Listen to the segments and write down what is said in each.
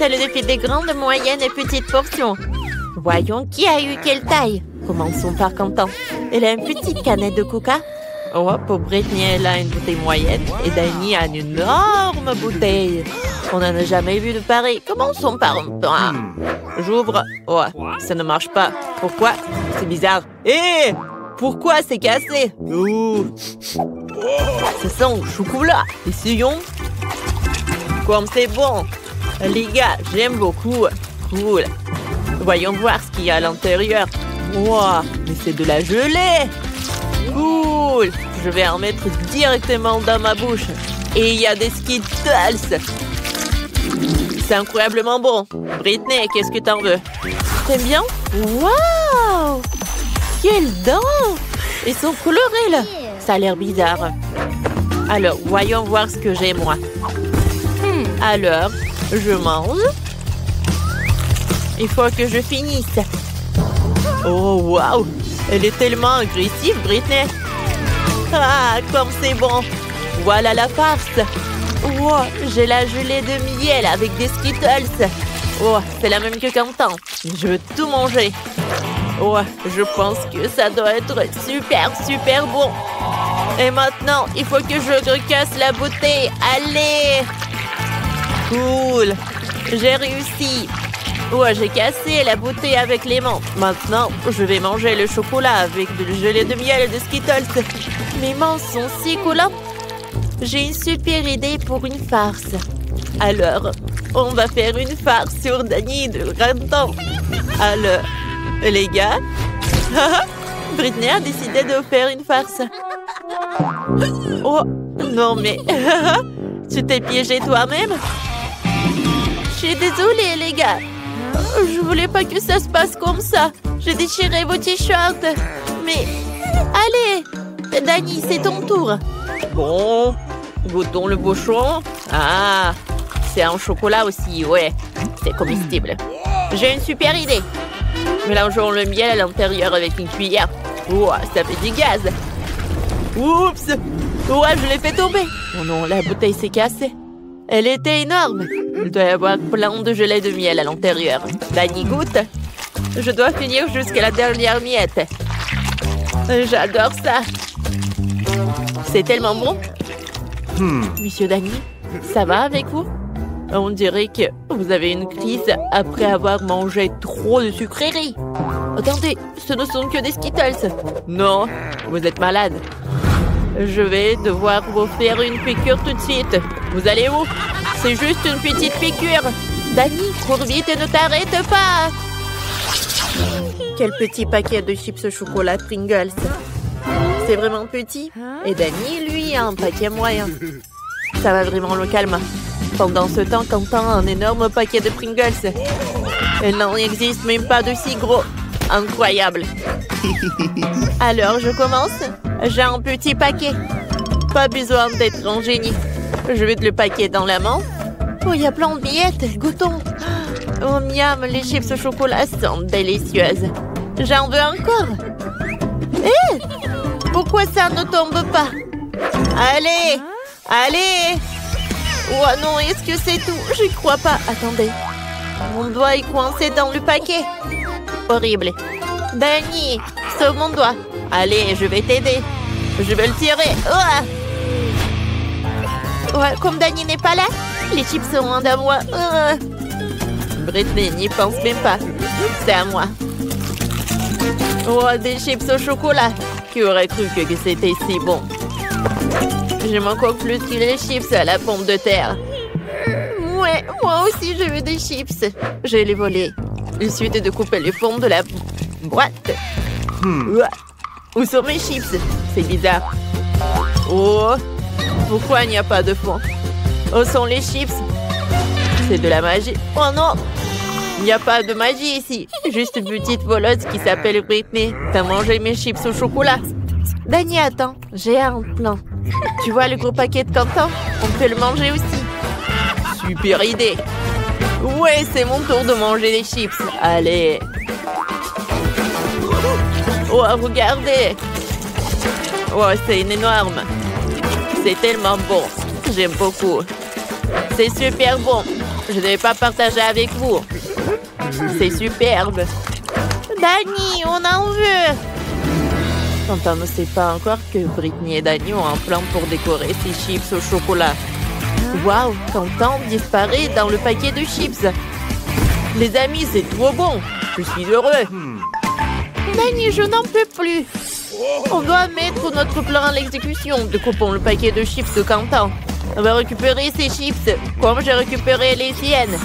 C'est le défi des grandes, moyennes et petites portions. Voyons qui a eu quelle taille. Commençons par Quentin. Elle a une petite canette de coca. Oh, pour Britney, elle a une bouteille moyenne et Dani a une énorme bouteille. On n'en a jamais vu de pareil. Commençons par un pain. J'ouvre. Oh, ça ne marche pas. Pourquoi? C'est bizarre. Hé! Pourquoi c'est cassé? Ouh. Ça sent au chocolat. Essayons. Comme c'est bon. Les gars, j'aime beaucoup. Cool. Voyons voir ce qu'il y a à l'intérieur. Wow, mais c'est de la gelée. Cool. Je vais en mettre directement dans ma bouche. Et il y a des Skittles. C'est incroyablement bon. Britney, qu'est-ce que t'en veux? T'aimes bien? Waouh! Quelles dents! Ils sont colorés, là. Ça a l'air bizarre. Alors, voyons voir ce que j'ai, moi. Alors, je mange. Il faut que je finisse. Oh, waouh! Elle est tellement agressive, Britney. Ah, comme c'est bon. Voilà la farce. Wow, j'ai la gelée de miel avec des Skittles. Oh, c'est la même que Quentin. Je veux tout manger. Oh, je pense que ça doit être super, super bon. Et maintenant, il faut que je recasse la bouteille. Allez! Cool! J'ai réussi. Oh, j'ai cassé la bouteille avec les mains. Maintenant, je vais manger le chocolat avec du gelée de miel et de Skittles. Mes mains sont si collantes. J'ai une super idée pour une farce. Alors, on va faire une farce sur Dani de Quentin. Alors, les gars, Britney a décidé de faire une farce. Oh, non mais, tu t'es piégé toi-même? Je suis désolée, les gars. Je voulais pas que ça se passe comme ça. J'ai déchiré vos t-shirts. Mais, allez, Dani, c'est ton tour. Bon, goûtons le bouchon. Ah, c'est un chocolat aussi, ouais. C'est comestible. J'ai une super idée. Mélangeons le miel à l'intérieur avec une cuillère. Ouah, ça fait du gaz. Oups! Ouah, je l'ai fait tomber. Oh non, la bouteille s'est cassée. Elle était énorme. Il doit y avoir plein de gelée de miel à l'intérieur. Dani goûte. Je dois finir jusqu'à la dernière miette. J'adore ça. C'est tellement bon. Monsieur Dani, ça va avec vous? On dirait que vous avez une crise après avoir mangé trop de sucreries. Attendez, ce ne sont que des Skittles. Non, vous êtes malade. Je vais devoir vous faire une piqûre tout de suite. Vous allez où? C'est juste une petite piqûre. Dani, cours vite et ne t'arrête pas. Quel petit paquet de chips au chocolat Pringles. C'est vraiment petit. Et Dani, lui, a un paquet moyen. Ça va vraiment le calmer. Pendant ce temps, Quentin a un énorme paquet de Pringles. Il n'en existe même pas de si gros. Incroyable. Alors, je commence. J'ai un petit paquet. Pas besoin d'être un génie. Je vais le paquet dans la main. Oh, il y a plein de miettes. Goûtons. Oh, miam, les chips au chocolat sont délicieuses. J'en veux encore. Hé! Pourquoi ça ne tombe pas? Allez! Allez! Oh non, est-ce que c'est tout? Je crois pas. Attendez. Mon doigt est coincé dans le paquet. Horrible. Dani, sauve mon doigt. Allez, je vais t'aider. Je vais le tirer. Ouais, comme Dani n'est pas là, les chips seront à moi. Britney n'y pense même pas. C'est à moi. Oh, des chips au chocolat. Qui aurait cru que c'était si bon? J'aime encore plus que les chips à la pomme de terre. Ouais, moi aussi je veux des chips. Je les volés. Il suffit de couper le fond de la boîte. Où sont mes chips? C'est bizarre. Oh, pourquoi il n'y a pas de fond? Où sont les chips? C'est de la magie. Oh non! Il n'y a pas de magie ici. Juste une petite voleuse qui s'appelle Britney. T'as mangé mes chips au chocolat. Dani, attends. J'ai un plan. Tu vois le gros paquet de Quentin? On peut le manger aussi. Super idée. Ouais, c'est mon tour de manger des chips. Allez. Oh, regardez. Oh, c'est énorme. C'est tellement bon. J'aime beaucoup. C'est super bon. Je ne vais pas partager avec vous. C'est superbe. Dani, on en veut. Quentin ne sait pas encore que Britney et Dani ont un plan pour décorer ses chips au chocolat. Waouh, Quentin disparaît dans le paquet de chips. Les amis, c'est trop bon. Je suis heureux. Dani, je n'en peux plus. On doit mettre notre plan à l'exécution. Découpons le paquet de chips de Quentin. On va récupérer ces chips, comme j'ai récupéré les siennes.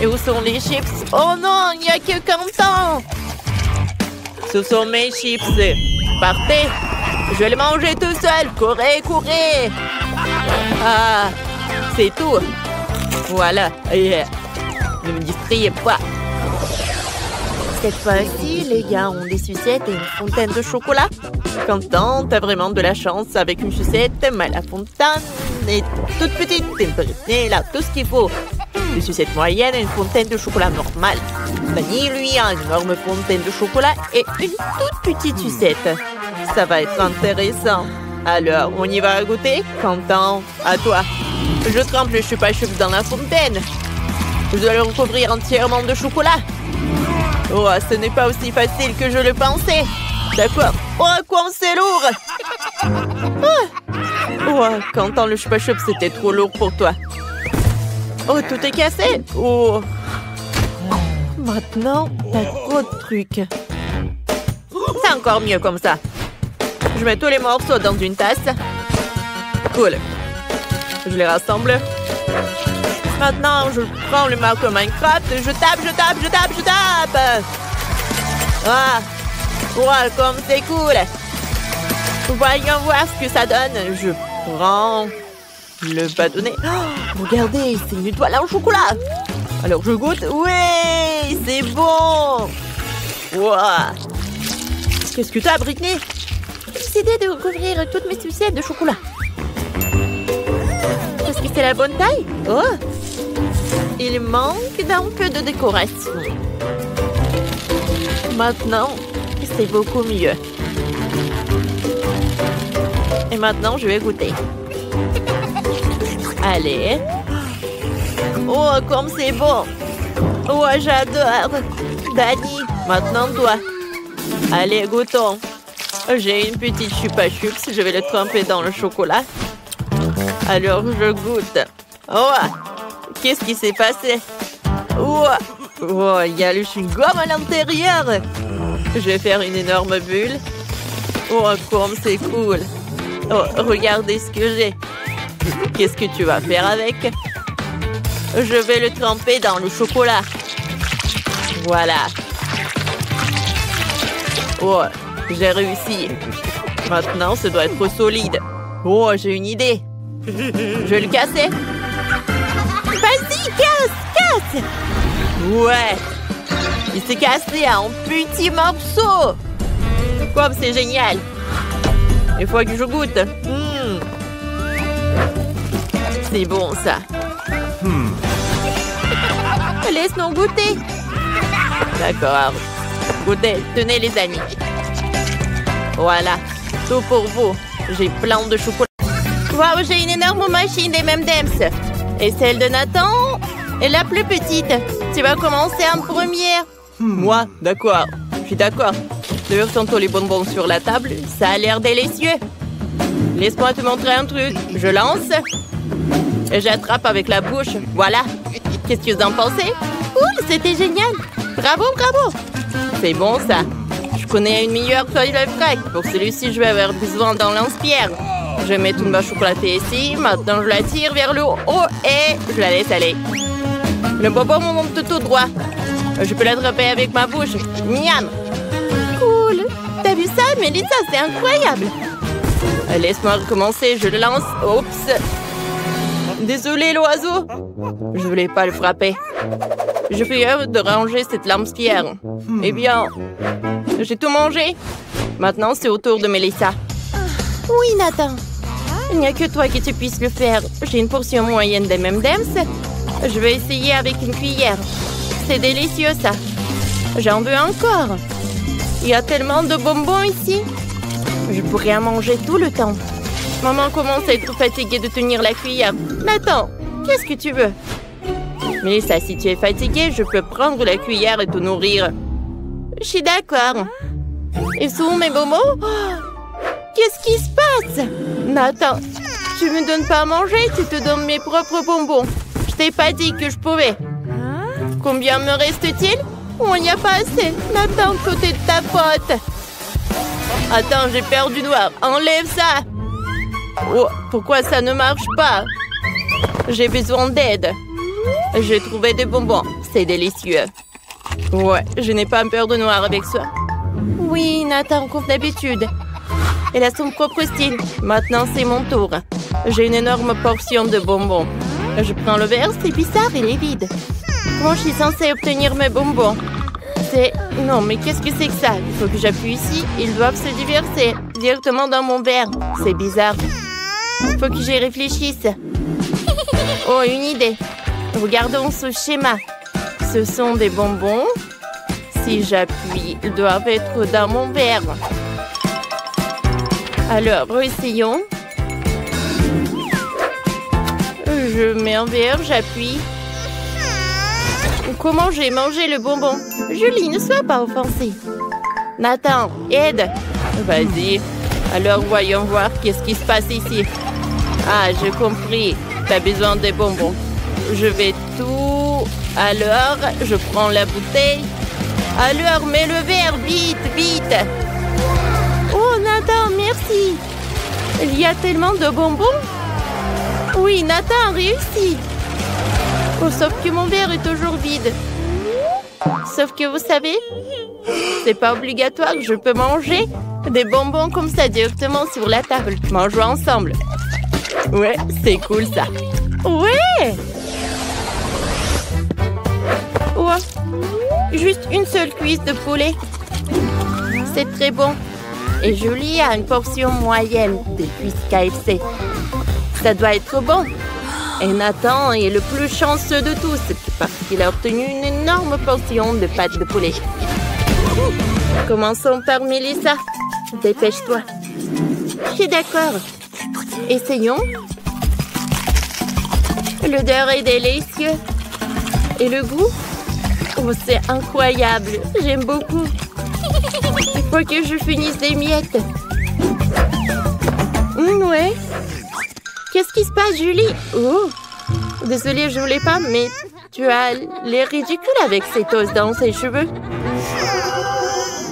Et où sont les chips? Oh non, il n'y a que Quentin. Ce sont mes chips. Partez. Je vais les manger tout seul. Courez, courez. Ah, c'est tout. Voilà. Ne me distrayez pas. Cette fois-ci, les gars ont des sucettes et une fontaine de chocolat. Quentin, t'as vraiment de la chance avec une sucette, mais la fontaine est toute petite. Et là, tout ce qu'il faut. Une sucette moyenne et une fontaine de chocolat normale. Dani, lui, a une énorme fontaine de chocolat et une toute petite sucette. Ça va être intéressant. Alors, on y va goûter? Quentin, à toi. Je trempe le chupa-chups dans la fontaine. Je dois le recouvrir entièrement de chocolat. Oh, ce n'est pas aussi facile que je le pensais. D'accord. Oh, quoi, c'est lourd. Oh, Quentin, le chupa-chups, c'était trop lourd pour toi. Oh, tout est cassé. Oh. Maintenant, t'as trop de trucs. C'est encore mieux comme ça. Je mets tous les morceaux dans une tasse. Cool. Je les rassemble. Maintenant, je prends le marque Minecraft. Je tape. Ah, wow, comme c'est cool. Voyons voir ce que ça donne. Je prends le bâtonnet. Oh, regardez, c'est une étoile en chocolat. Alors, je goûte. Oui, c'est bon. Wow. Qu'est-ce que t'as, Britney? J'ai décidé de recouvrir toutes mes sucettes de chocolat. Est-ce que c'est la bonne taille? Oh, il manque d'un peu de décoration. Maintenant, c'est beaucoup mieux. Et maintenant, je vais goûter. Allez. Oh, comme c'est bon. Oh, j'adore. Dani, maintenant toi. Allez, goûtons. J'ai une petite chupa-chups. Je vais le tremper dans le chocolat. Alors, je goûte. Oh, qu'est-ce qui s'est passé? Oh, oh, il y a le chewing-gum à l'intérieur. Je vais faire une énorme bulle. Oh, comme c'est cool. Oh, regardez ce que j'ai. Qu'est-ce que tu vas faire avec? Je vais le tremper dans le chocolat. Voilà. Oh, j'ai réussi. Maintenant, ça doit être solide. Oh, j'ai une idée. Je vais le casser. Vas-y, casse. Ouais. Il s'est cassé en petits morceaux. Comme c'est génial. Il faut que je goûte. C'est bon, ça. Laisse-nous goûter. D'accord. Goûtez. Tenez, les amis. Voilà. Tout pour vous. J'ai plein de chocolat. Waouh, j'ai une énorme machine des M&M's. Et celle de Nathan est la plus petite. Tu vas commencer en première. Moi, d'accord. Je suis d'accord. D'ailleurs, tantôt les bonbons sur la table, ça a l'air délicieux. Laisse-moi te montrer un truc. Je lance. Et j'attrape avec la bouche. Voilà. Qu'est-ce que vous en pensez? Cool, c'était génial. Bravo. C'est bon, ça. Je connais une meilleure feuille de fraise. Pour celui-ci, je vais avoir besoin d'un lance-pierre. Je vais mettre une bâche chocolatée ici. Maintenant, je la tire vers le haut et je la laisse aller. Le bonbon monte tout droit. Je peux l'attraper avec ma bouche. Miam! Cool! T'as vu ça, Mélissa? C'est incroyable! Laisse-moi recommencer. Je le lance. Oups! Désolé, l'oiseau. Je voulais pas le frapper. Je fais œuvre de ranger cette lance-pierre. Eh bien, j'ai tout mangé. Maintenant, c'est au tour de Mélissa. Oui, Nathan. Il n'y a que toi qui tu puisses le faire. J'ai une portion moyenne des M&M's. Je vais essayer avec une cuillère. C'est délicieux, ça. J'en veux encore. Il y a tellement de bonbons ici. Je pourrais en manger tout le temps. Maman commence à être fatiguée de tenir la cuillère. Nathan, qu'est-ce que tu veux? Mélissa, si tu es fatiguée, je peux prendre la cuillère et te nourrir. Je suis d'accord. Et sont mes bonbons? Qu'est-ce qui se passe? Nathan, tu me donnes pas à manger, tu te donnes mes propres bonbons. Je t'ai pas dit que je pouvais. Combien me reste-t-il? Oh, il n'y a pas assez. Nathan, tout est de ta faute. Attends, j'ai perdu noir. Enlève ça. Oh, pourquoi ça ne marche pas? J'ai besoin d'aide. J'ai trouvé des bonbons. C'est délicieux. Ouais, je n'ai pas peur de noir avec ça. Oui, Nathan, comme d'habitude. Elle a son propre style. Maintenant, c'est mon tour. J'ai une énorme portion de bonbons. Je prends le verre, c'est bizarre, il est vide. Comment je suis censée obtenir mes bonbons? Non, mais qu'est-ce que c'est que ça? Il faut que j'appuie ici. Ils doivent se déverser directement dans mon verre. C'est bizarre. Il faut que j'y réfléchisse. Oh, une idée. Regardons ce schéma. Ce sont des bonbons. Si j'appuie, ils doivent être dans mon verre. Alors, essayons. Je mets un verre, j'appuie. Comment j'ai mangé le bonbon? Julie, ne sois pas offensée. Nathan, aide. Vas-y. Alors, voyons voir qu'est-ce qui se passe ici. Ah, j'ai compris. T'as besoin des bonbons. Je vais tout... Alors, je prends la bouteille. Alors, mets le verre, vite, vite. Oh, Nathan, merci. Il y a tellement de bonbons. Oui, Nathan a réussi. Oh, sauf que mon verre est toujours vide. Sauf que vous savez, c'est pas obligatoire que je peux manger des bonbons comme ça directement sur la table. Mangeons ensemble. Ouais, c'est cool ça. Ouais. Ouais. Juste une seule cuisse de poulet. C'est très bon. Et Julie a une portion moyenne de cuisses KFC. Ça doit être bon. Et Nathan est le plus chanceux de tous parce qu'il a obtenu une énorme portion de pâtes de poulet. Commençons par Mélissa. Dépêche-toi. Je suis d'accord. Essayons. L'odeur est délicieuse. Et le goût? Oh, c'est incroyable. J'aime beaucoup. Il faut que je finisse les miettes. Ouais. Qu'est-ce qui se passe, Julie? Oh, désolée, je voulais pas, mais tu as l'air ridicule avec cette os dans ses cheveux.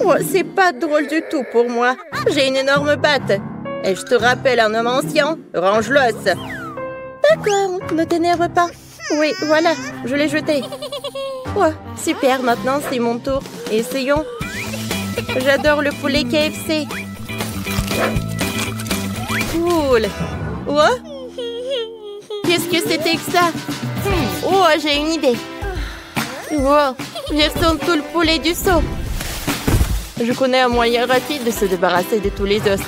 Oh, c'est pas drôle du tout pour moi. J'ai une énorme patte. Et je te rappelle un homme ancien. Range l'os. D'accord, ne t'énerve pas. Oui, voilà, je l'ai jeté. Oh, super, maintenant c'est mon tour. Essayons. J'adore le poulet KFC. Cool. Oh? Qu'est-ce que c'était que ça? Oh, j'ai une idée. Oh, je sens tout le poulet du seau. Je connais un moyen rapide de se débarrasser de tous les os.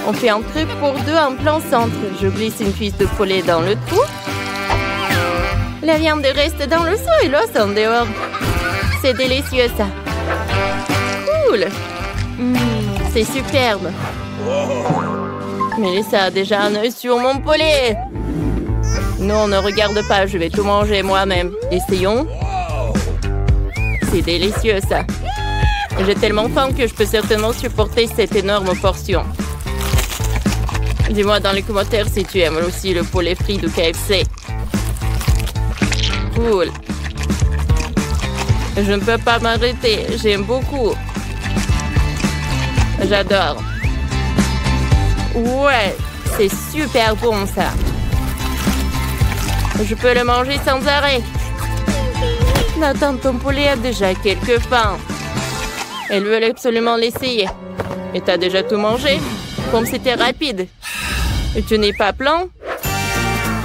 On fait un truc pour deux en plein centre. Je glisse une cuisse de poulet dans le trou. La viande reste dans le seau et l'os en dehors. C'est délicieux, ça. Cool. C'est superbe. Mélissa a déjà un œil sur mon poulet. Non, ne regarde pas, je vais tout manger moi-même. Essayons. C'est délicieux, ça. J'ai tellement faim que je peux certainement supporter cette énorme portion. Dis-moi dans les commentaires si tu aimes aussi le poulet frit de KFC. Cool. Je ne peux pas m'arrêter, j'aime beaucoup. J'adore. Ouais, c'est super bon ça. Je peux le manger sans arrêt. Nathan, ton poulet a déjà quelques pains. Elle veut absolument l'essayer. Et t'as déjà tout mangé? Comme c'était rapide. Et tu n'es pas plein?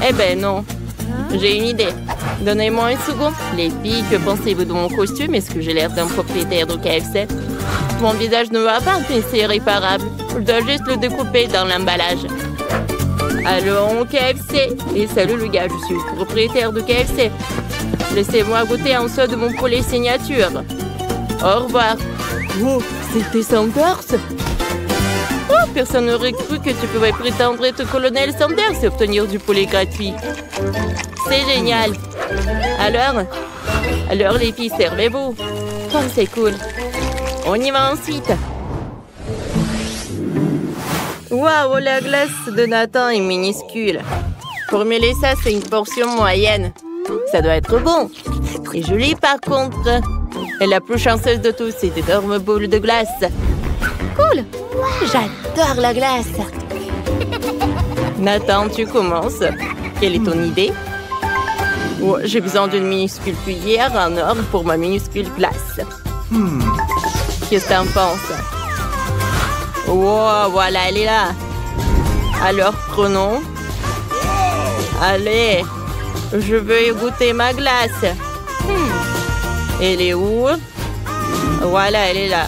Eh ben non. J'ai une idée. Donnez-moi une seconde. Les filles, que pensez-vous de mon costume? Est-ce que j'ai l'air d'un propriétaire de KFC? Mon visage ne va pas, mais c'est réparable. Je dois juste le découper dans l'emballage. Allons, KFC. Et salut le gars, je suis le propriétaire de KFC. Laissez-moi goûter un seau de mon poulet signature. Au revoir. Oh, c'était Sanders. Oh, personne n'aurait cru que tu pouvais prétendre être colonel Sanders et obtenir du poulet gratuit. C'est génial. Alors les filles, servez-vous. Oh, c'est cool. On y va ensuite. Waouh, la glace de Nathan est minuscule. Pour Mélissa, c'est une portion moyenne. Ça doit être bon. Et Julie, par contre, est la plus chanceuse de tous. C'est d'énormes boules de glace. Cool. J'adore la glace. Nathan, tu commences. Quelle est ton idée? Oh, j'ai besoin d'une minuscule cuillère en or pour ma minuscule glace. Qu'est-ce que t'en penses? Oh, voilà, elle est là. Alors, prenons. Allez, je veux goûter ma glace. Elle est où? Voilà, elle est là.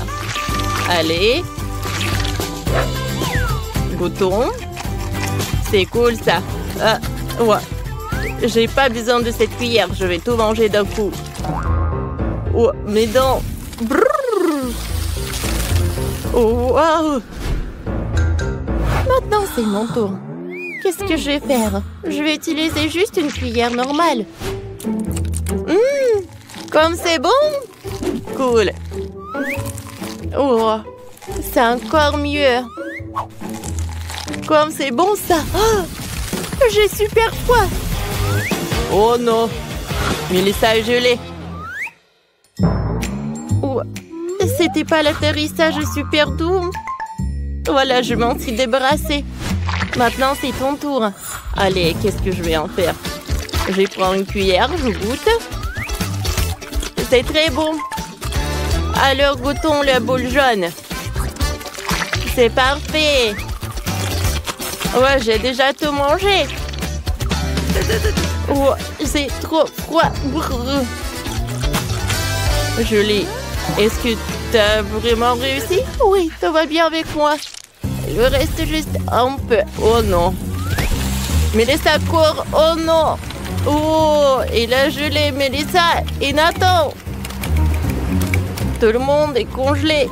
Allez. Goûtons. C'est cool, ça. Ouais. J'ai pas besoin de cette cuillère. Je vais tout manger d'un coup. Oh, mes dents. Brrr. Oh, wow. Maintenant, c'est mon tour. Qu'est-ce que je vais faire? Je vais utiliser juste une cuillère normale. Comme c'est bon? Cool. Oh, c'est encore mieux. Comme c'est bon, ça. Oh, j'ai super froid. Oh non. Mélissa est gelée. Oh, c'était pas l'atterrissage super doux. Voilà, je m'en suis débarrassée. Maintenant, c'est ton tour. Allez, qu'est-ce que je vais en faire? Je vais prendre une cuillère, je goûte. C'est très bon. Alors, goûtons la boule jaune. C'est parfait. Ouais, j'ai déjà tout mangé. Oh, c'est trop froid. Julie, est-ce que tu as vraiment réussi? Oui, tout va bien avec moi. Il me reste juste un peu. Oh non. Mélissa court. Oh non. Oh, et la gelée, Mélissa et Nathan. Tout le monde est congelé.